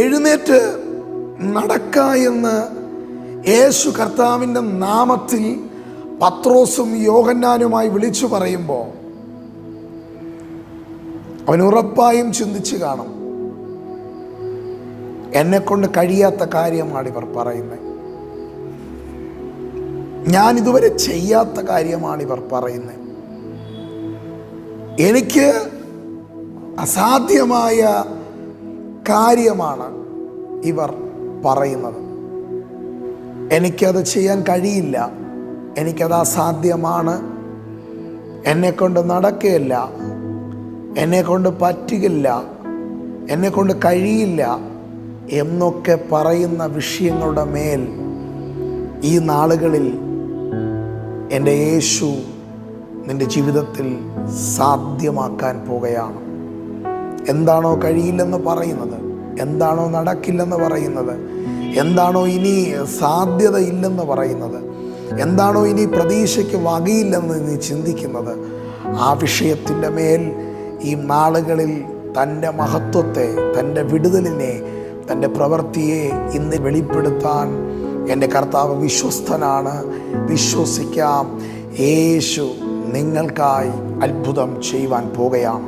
എഴുന്നേറ്റ് നടക്ക എന്ന് യേശു കർത്താവിൻ്റെ നാമത്തിൽ പത്രോസും യോഹന്നാനുമായി വിളിച്ചു പറയുമ്പോൾ അവൻ ഉറപ്പായും ചിന്തിച്ച് കാണും, എന്നെക്കൊണ്ട് കഴിയാത്ത കാര്യമാണ് ഇവർ പറയുന്നത്, ഞാൻ ഇതുവരെ ചെയ്യാത്ത കാര്യമാണ് ഇവർ പറയുന്നത്, എനിക്ക് അസാധ്യമായ കാര്യമാണ് ഇവർ പറയുന്നത്, എനിക്കത് ചെയ്യാൻ കഴിയില്ല, എനിക്കത് അസാധ്യമാണ്, എന്നെക്കൊണ്ട് നടക്കുകയില്ല, എന്നെക്കൊണ്ട് പറ്റുകയില്ല, എന്നെക്കൊണ്ട് കഴിയില്ല എന്നൊക്കെ പറയുന്ന വിഷയങ്ങളുടെ മേൽ ഈ നാളുകളിൽ എൻ്റെ യേശു നിൻ്റെ ജീവിതത്തിൽ സാധ്യമാക്കാൻ പോകുകയാണ്. എന്താണോ കഴിയില്ലെന്ന് പറയുന്നത്, എന്താണോ നടക്കില്ലെന്ന് പറയുന്നത്, എന്താണോ ഇനി സാധ്യതയില്ലെന്ന് പറയുന്നത്, എന്താണോ ഇനി പ്രതീക്ഷയ്ക്ക് വകയില്ലെന്ന് നീ ചിന്തിക്കുന്നത്, ആ വിഷയത്തിൻ്റെ മേൽ ഈ നാളുകളിൽ തൻ്റെ മഹത്വത്തെ, തൻ്റെ വിടുതലിനെ, തൻ്റെ പ്രവൃത്തിയെ ഇന്ന് വെളിപ്പെടുത്താൻ എൻ്റെ കർത്താവ് വിശ്വസ്തനാണ്. വിശ്വസിക്കാം, യേശു നിങ്ങൾക്കായി അത്ഭുതം ചെയ്യുവാൻ പോകുകയാണ്.